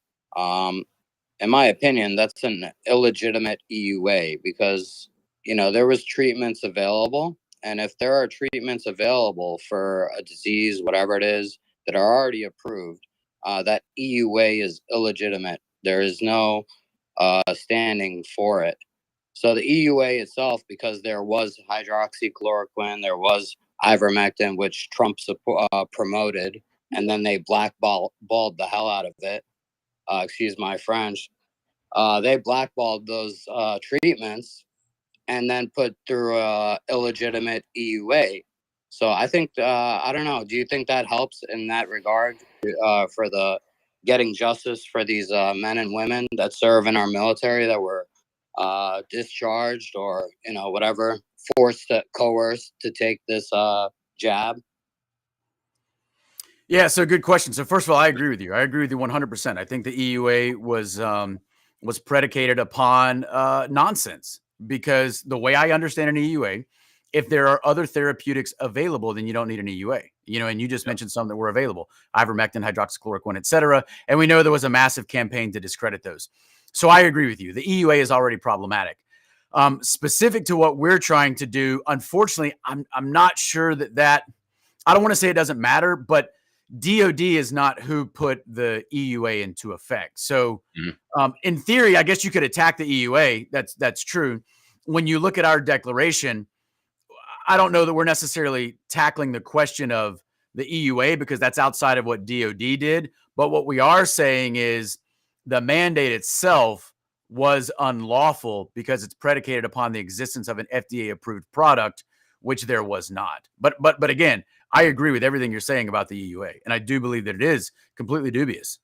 in my opinion, that's an illegitimate EUA because, there was treatments available. And if there are treatments available for a disease, whatever it is, that are already approved, that EUA is illegitimate. There is no standing for it. So the EUA itself, because there was hydroxychloroquine, there was ivermectin, which Trump promoted, and then they blackballed the hell out of it. Excuse my French. They blackballed those treatments and then put through a illegitimate EUA. So I think, I don't know, do you think that helps in that regard for the getting justice for these men and women that serve in our military that were discharged or, whatever, coerced to take this jab? Yeah, so good question. So first of all, I agree with you. I agree with you 100%. I think the EUA was predicated upon nonsense because the way I understand an EUA, if there are other therapeutics available, then you don't need an EUA. And you just mentioned some that were available: ivermectin, hydroxychloroquine, et cetera. And we know there was a massive campaign to discredit those. So I agree with you. The EUA is already problematic. Specific to what we're trying to do, unfortunately, I'm not sure that I don't want to say it doesn't matter, but DOD is not who put the EUA into effect. So in theory, I guess you could attack the EUA. That's true. When you look at our declaration, I don't know that we're necessarily tackling the question of the EUA because that's outside of what DOD did. But what we are saying is the mandate itself was unlawful because it's predicated upon the existence of an FDA approved product, which there was not. But again, I agree with everything you're saying about the EUA, and I do believe that it is completely dubious.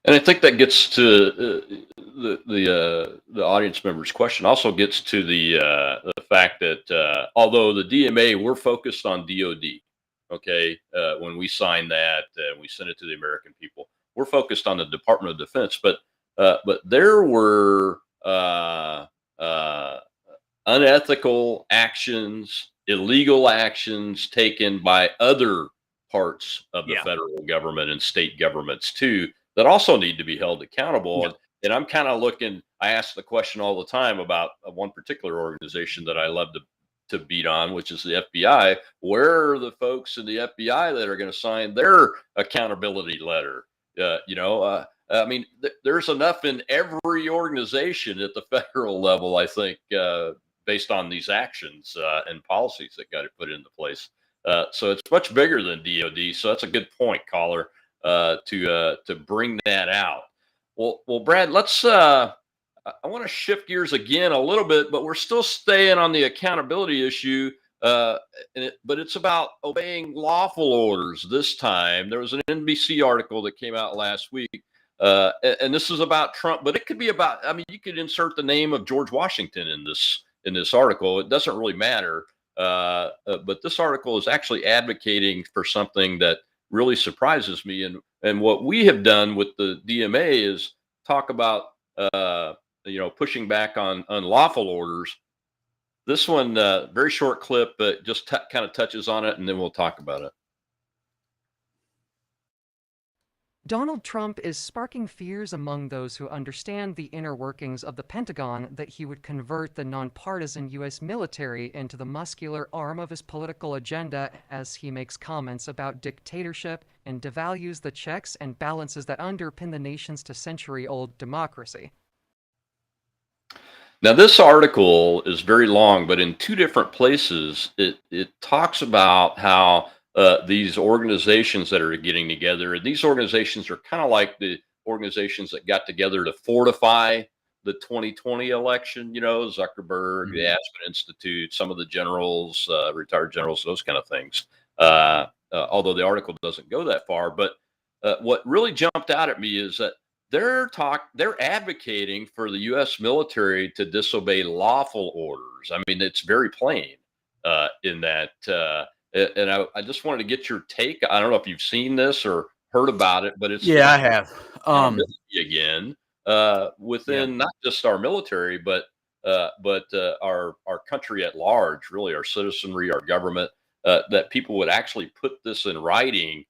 And I think that gets to the audience member's question. Also gets to the fact that although the DMA, we're focused on DOD. Okay, when we signed that, we sent it to the American people. We're focused on the Department of Defense, but there were unethical actions, illegal actions taken by other parts of the federal government and state governments too, that also need to be held accountable. And I'm kind of looking, I ask the question all the time about one particular organization that I love to beat on, which is the FBI. Where are the folks in the FBI that are going to sign their accountability letter? I mean, there's enough in every organization at the federal level, I think, based on these actions and policies that got put into place. So it's much bigger than DOD. So that's a good point, caller, to bring that out. Well, Brad, let's. I want to shift gears again a little bit, but we're still staying on the accountability issue. But it's about obeying lawful orders this time. There was an NBC article that came out last week, and this is about Trump, but it could be about. I mean, you could insert the name of George Washington in this article. It doesn't really matter. But this article is actually advocating for something that really surprises me. And what we have done with the DMA is talk about pushing back on unlawful orders. This one, very short clip, but just kind of touches on it, and then we'll talk about it. Donald Trump is sparking fears among those who understand the inner workings of the Pentagon that he would convert the nonpartisan U.S. military into the muscular arm of his political agenda as he makes comments about dictatorship and devalues the checks and balances that underpin the nation's century-old democracy. Now, this article is very long, but in two different places, it talks about how these organizations that are getting together, and these organizations are kind of like the organizations that got together to fortify the 2020 election, Zuckerberg, the Aspen Institute, some of the generals, retired generals, those kind of things. Although the article doesn't go that far, but what really jumped out at me is that they're advocating for the U.S. military to disobey lawful orders. I mean, it's very plain in that. And I just wanted to get your take. I don't know if you've seen this or heard about it, but it's I have. Again, within not just our military, but our country at large, really our citizenry, our government, that people would actually put this in writing.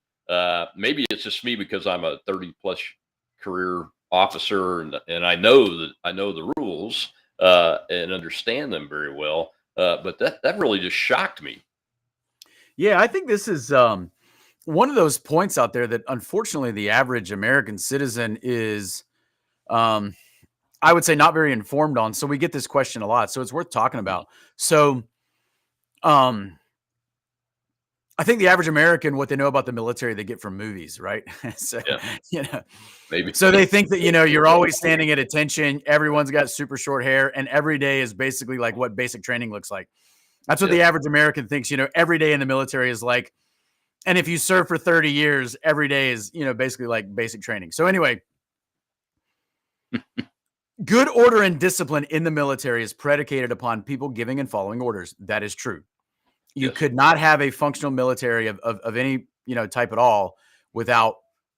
Maybe it's just me because I'm a 30+ career officer, and I know the rules and understand them very well. But that really just shocked me. Yeah, I think this is one of those points out there that unfortunately the average American citizen is, I would say, not very informed on. So we get this question a lot. So it's worth talking about. So I think the average American, what they know about the military, they get from movies, right? So, maybe. So they think that, you're always standing at attention. Everyone's got super short hair, and every day is basically like what basic training looks like. That's what the average American thinks, every day in the military is like. And if you serve for 30 years, every day is, basically like basic training. So anyway, good order and discipline in the military is predicated upon people giving and following orders. That is true. You could not have a functional military of any, type at all without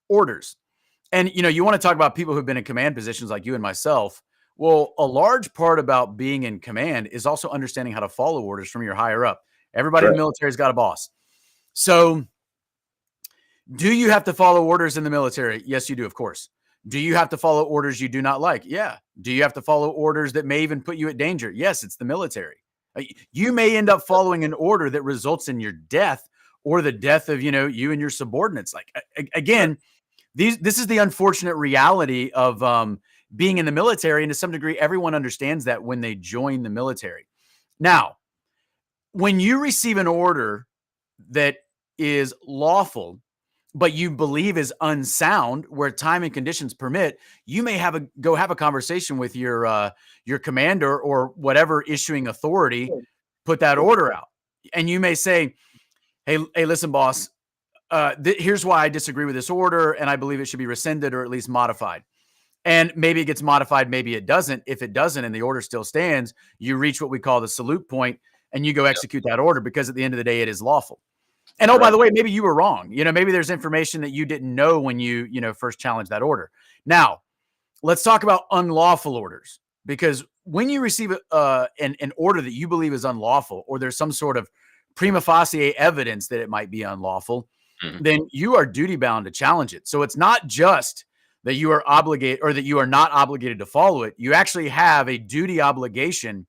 orders. And, you want to talk about people who've been in command positions like you and myself. Well, a large part about being in command is also understanding how to follow orders from your higher up. Everybody in the military's got a boss. So do you have to follow orders in the military? Yes, you do, of course. Do you have to follow orders you do not like? Yeah. Do you have to follow orders that may even put you at danger? Yes, it's the military. You may end up following an order that results in your death or the death of, you and your subordinates. Like, again, this is the unfortunate reality of being in the military. And to some degree, everyone understands that when they join the military. Now, when you receive an order that is lawful, but you believe is unsound, where time and conditions permit, you may have a conversation with your commander or whatever issuing authority put that order out. And you may say, hey, listen, boss, here's why I disagree with this order, and I believe it should be rescinded or at least modified. And maybe it gets modified, maybe it doesn't. If it doesn't and the order still stands, you reach what we call the salute point and you go execute that order, because at the end of the day, it is lawful. And by the way, maybe you were wrong. Maybe there's information that you didn't know when you first challenged that order. Now, let's talk about unlawful orders, because when you receive an order that you believe is unlawful, or there's some sort of prima facie evidence that it might be unlawful, then you are duty bound to challenge it. So it's not just that you are obligated, or that you are not obligated to follow it. You actually have a duty obligation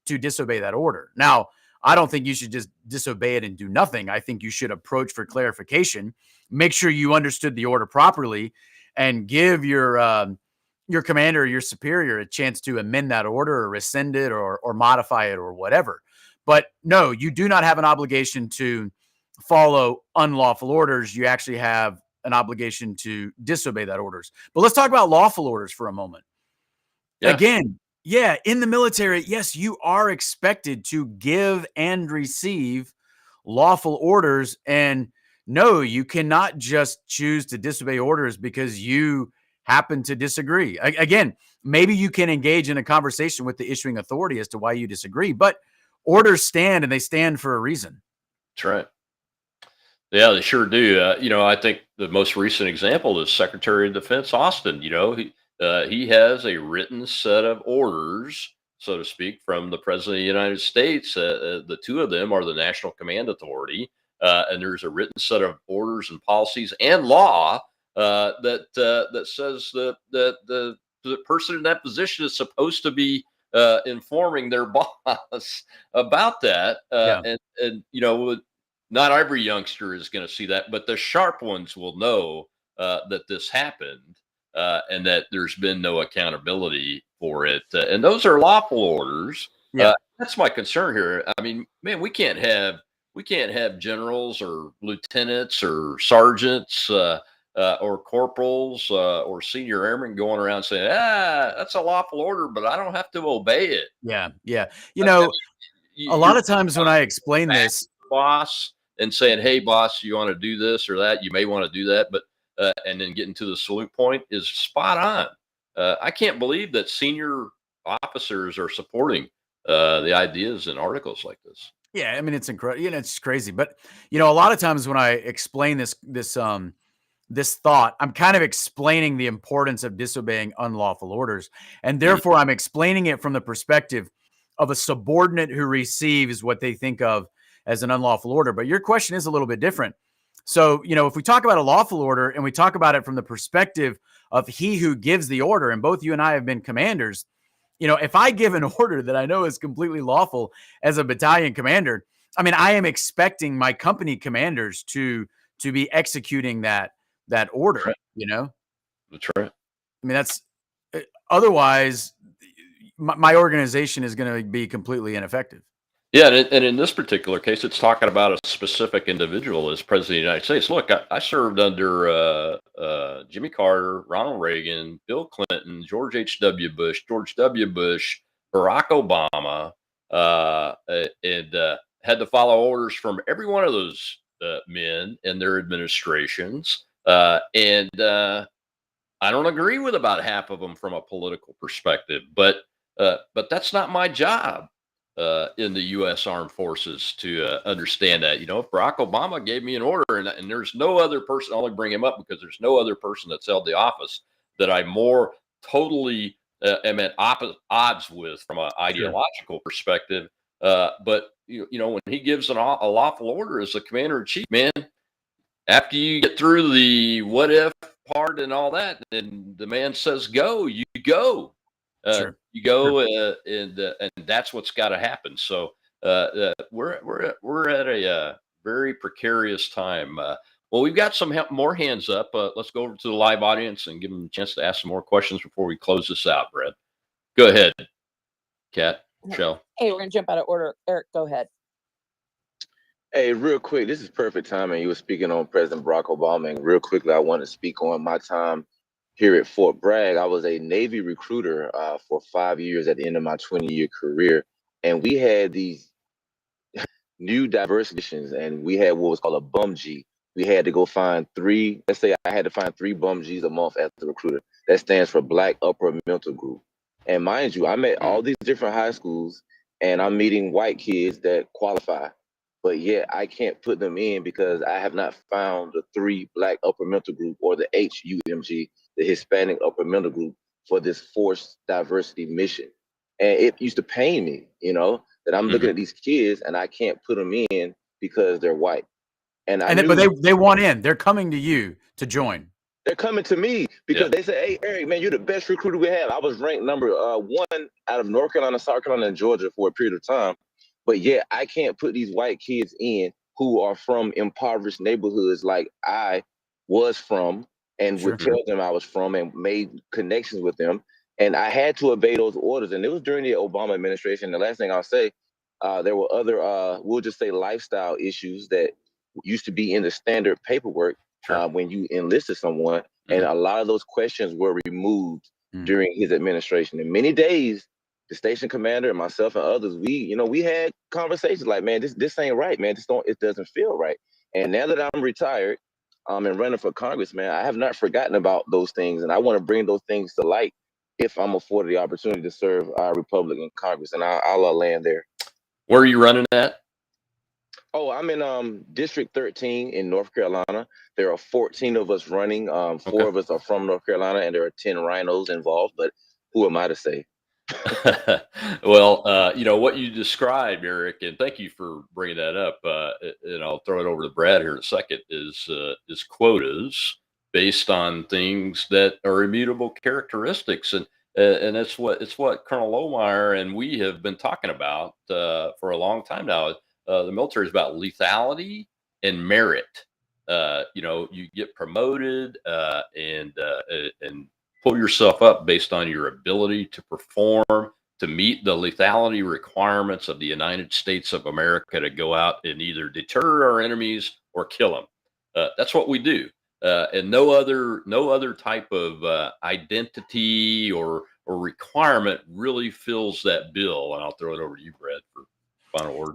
to disobey that order. Now, I don't think you should just disobey it and do nothing. I think you should approach for clarification, make sure you understood the order properly, and give your commander or your superior a chance to amend that order or rescind it or modify it or whatever. But no, you do not have an obligation to follow unlawful orders. You actually have an obligation to disobey that orders. But let's talk about lawful orders for a moment. Yeah. Again, in the military, yes, you are expected to give and receive lawful orders. And no, you cannot just choose to disobey orders because you happen to disagree. Again, maybe you can engage in a conversation with the issuing authority as to why you disagree, but orders stand, and they stand for a reason. That's right. Yeah, they sure do. I think the most recent example is Secretary of Defense Austin. He has a written set of orders, so to speak, from the President of the United States. The two of them are the National Command Authority, and there's a written set of orders and policies and law that says that the person in that position is supposed to be informing their boss about that. And not every youngster is going to see that, but the sharp ones will know that this happened. And that there's been no accountability for it. And those are lawful orders. That's my concern here. I mean, man, we can't have generals or lieutenants or sergeants or corporals or senior airmen going around saying, that's a lawful order, but I don't have to obey it. Yeah. A lot of times when I explain this, boss, and saying, hey, boss, you want to do this or that? You may want to do that, but and then getting to the salute point is spot on. I can't believe that senior officers are supporting the ideas in articles like this. Yeah, I mean, it's incredible. It's crazy. But a lot of times when I explain this thought, I'm kind of explaining the importance of disobeying unlawful orders, and therefore I'm explaining it from the perspective of a subordinate who receives what they think of as an unlawful order. But your question is a little bit different. So, if we talk about a lawful order and we talk about it from the perspective of he who gives the order, and both you and I have been commanders, if I give an order that I know is completely lawful as a battalion commander, I mean, I am expecting my company commanders to be executing that order, right. That's right. I mean, that's otherwise my organization is going to be completely ineffective. Yeah, and in this particular case, it's talking about a specific individual as President of the United States. Look, I served under Jimmy Carter, Ronald Reagan, Bill Clinton, George H.W. Bush, George W. Bush, Barack Obama, and had to follow orders from every one of those men and their administrations. And I don't agree with about half of them from a political perspective, but that's not my job. In the U.S. Armed Forces to understand that, if Barack Obama gave me an order and there's no other person, I only bring him up because there's no other person that's held the office that I more totally am at odds with from an ideological perspective. But when he gives a lawful order as the commander in chief, man, after you get through the what if part and all that, then the man says go, you go. You go, and that's what's got to happen. So we're at a very precarious time. Well, we've got some more hands up. Let's go over to the live audience and give them a chance to ask some more questions before we close this out, Brad. Go ahead, Kat, Shell. Hey, we're gonna jump out of order. Eric, go ahead. Hey, real quick, this is perfect timing. You were speaking on President Barack Obama, and real quickly, I want to speak on my time here at Fort Bragg. I was a Navy recruiter for 5 years at the end of my 20-year career, and we had these new diversity missions, and we had what was called a bum G. We had to go find three. Let's say I had to find 3 bum Gs a month as a recruiter. That stands for Black Upper Mental Group. And mind you, I'm at all these different high schools, and I'm meeting white kids that qualify, but yet I can't put them in because I have not found the 3 Black Upper Mental Group or the HUMG, the Hispanic Upper Mental Group, for this forced diversity mission. And it used to pain me, that I'm looking at these kids and I can't put them in because they're white. But they want in. They're coming to you to join. They're coming to me because they say, "Hey, Eric, man, you're the best recruiter we have." I was ranked number 1 out of North Carolina, South Carolina, and Georgia for a period of time. But yet I can't put these white kids in who are from impoverished neighborhoods like I was from, and would tell them I was from and made connections with them. And I had to obey those orders. And it was during the Obama administration. The last thing I'll say, there were other, we'll just say, lifestyle issues that used to be in the standard paperwork when you enlisted someone. And a lot of those questions were removed during his administration. And many days, the station commander and myself and others, we had conversations like, man, this ain't right, man. It doesn't feel right. And now that I'm retired and running for Congress, man, I have not forgotten about those things. And I want to bring those things to light if I'm afforded the opportunity to serve our Republican Congress. And I'll land there. Where are you running at? Oh, I'm in District 13 in North Carolina. There are 14 of us running. 4 of us are from North Carolina, and there are 10 rhinos involved. But who am I to say? Well, what you described, Eric, and thank you for bringing that up. And I'll throw it over to Brad here in a second. Is quotas based on things that are immutable characteristics, and it's what Colonel Lohmeyer and we have been talking about for a long time now. The military is about lethality and merit. You get promoted and pull yourself up based on your ability to perform, to meet the lethality requirements of the United States of America, to go out and either deter our enemies or kill them. That's what we do. And no other type of identity or requirement really fills that bill. And I'll throw it over to you, Brad, for final words.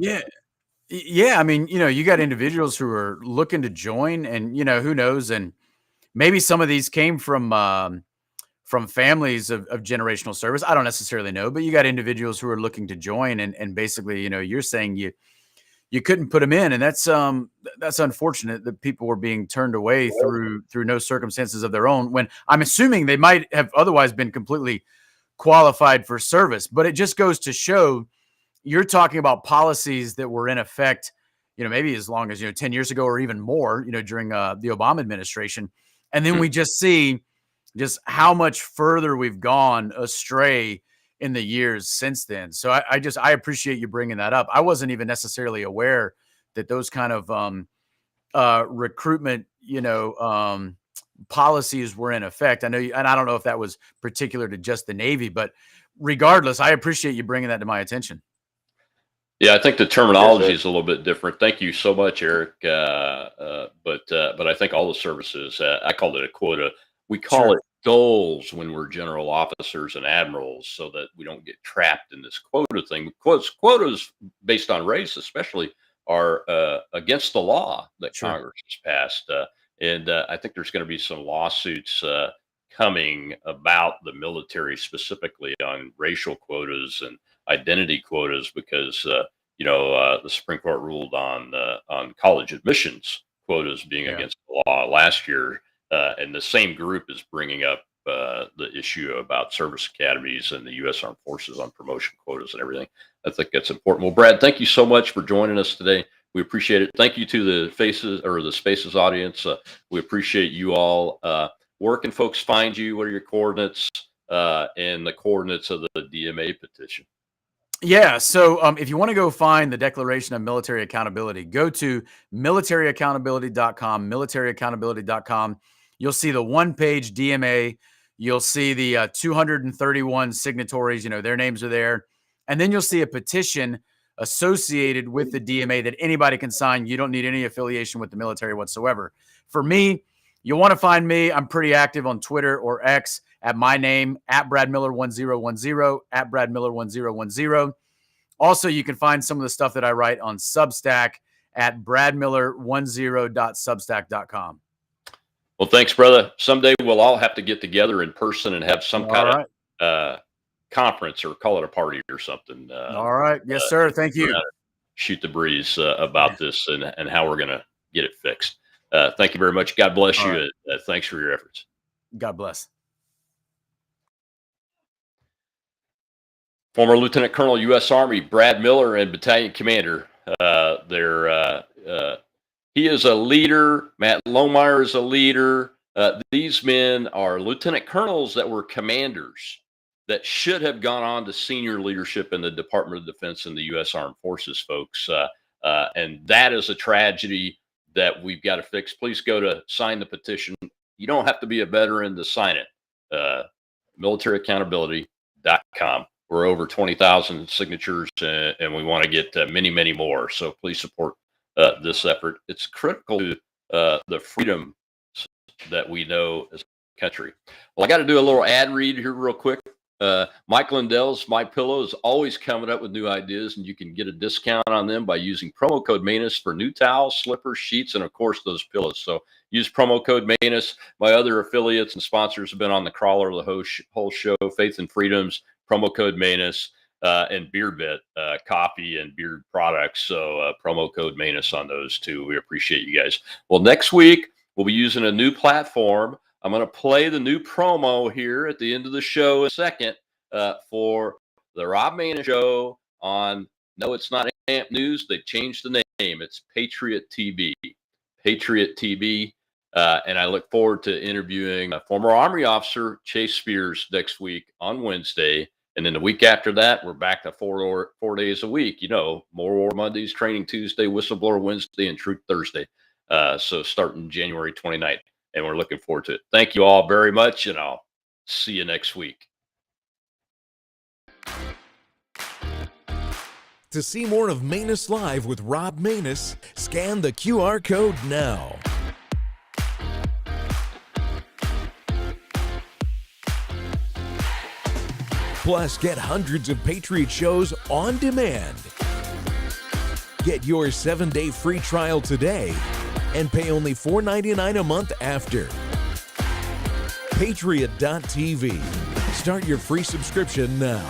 Yeah. I mean, you got individuals who are looking to join, and, who knows, and maybe some of these came from families of generational service. I don't necessarily know, but you got individuals who are looking to join, and basically, you're saying you couldn't put them in, and that's unfortunate that people were being turned away through no circumstances of their own, when I'm assuming they might have otherwise been completely qualified for service. But it just goes to show, you're talking about policies that were in effect, maybe as long as 10 years ago or even more, during the Obama administration, and then we just see just how much further we've gone astray in the years since then. So I appreciate you bringing that up. I wasn't even necessarily aware that those kind of recruitment, policies were in effect. I know, and I don't know if that was particular to just the Navy, but regardless, I appreciate you bringing that to my attention. Yeah, I think the terminology is a little bit different. Thank you so much, Eric. But I think all the services, I called it a quota. We call it goals when we're general officers and admirals, so that we don't get trapped in this quota thing. Quotas based on race, especially, are against the law that Congress has passed. And I think there's going to be some lawsuits coming about the military, specifically on racial quotas and identity quotas, because the Supreme Court ruled on college admissions quotas being against the law last year, and the same group is bringing up the issue about service academies and the U.S. Armed Forces on promotion quotas and everything. I think that's important. Well, Brad, thank you so much for joining us today. We appreciate it. Thank you to the Spaces audience. We appreciate you all. Where can folks find you? What are your coordinates and the coordinates of the DMA petition? Yeah. So if you want to go find the Declaration of Military Accountability, go to militaryaccountability.com, militaryaccountability.com. You'll see the one-page DMA. You'll see the 231 signatories, their names are there. And then you'll see a petition associated with the DMA that anybody can sign. You don't need any affiliation with the military whatsoever. For me, you'll want to find me. I'm pretty active on Twitter or X at my name, at Brad Miller 1010, at Brad Miller 1010. Also, you can find some of the stuff that I write on Substack at bradmiller10.substack.com. Well, thanks, brother. Someday we'll all have to get together in person and have some kind of conference, or call it a party or something. All right. Yes, sir. Thank you. Shoot the breeze about this and how we're going to get it fixed. Thank you very much. God bless you. Right. Thanks for your efforts. God bless. Former Lieutenant Colonel, U.S. Army, Brad Miller, and Battalion Commander. He is a leader. Matt Lohmeyer is a leader. These men are lieutenant colonels that were commanders that should have gone on to senior leadership in the Department of Defense and the U.S. Armed Forces, folks. And that is a tragedy that we've got to fix. Please go to sign the petition. You don't have to be a veteran to sign it. Militaryaccountability.com. We're over 20,000 signatures, and we want to get many, many more. So please support this effort. It's critical to the freedom that we know as a country. Well, I got to do a little ad read here real quick. Mike Lindell's My Pillow is always coming up with new ideas, and you can get a discount on them by using promo code Maness for new towels, slippers, sheets, and of course those pillows. So use promo code Maness. My other affiliates and sponsors have been on the crawler of the whole show, Faith and Freedoms, promo code Maness, and BeerBit, coffee and beer products. So promo code Maness on those too. We appreciate you guys. Well, next week we'll be using a new platform. I'm going to play the new promo here at the end of the show in a second for the Rob Maness Show on, no, it's not AMP News. They changed the name. It's Patriot TV. Patriot TV. And I look forward to interviewing a former Army officer, Chase Spears, next week on Wednesday. And then the week after that, we're back to 4 days a week. More War Mondays, Training Tuesday, Whistleblower Wednesday, and Truth Thursday. So starting January 29th. And we're looking forward to it. Thank you all very much, and I'll see you next week. To see more of Maness Live with Rob Maness, scan the QR code now. Plus, get hundreds of Patriot shows on demand. Get your 7-day free trial today and pay only $4.99 a month after. Patriot.tv. Start your free subscription now.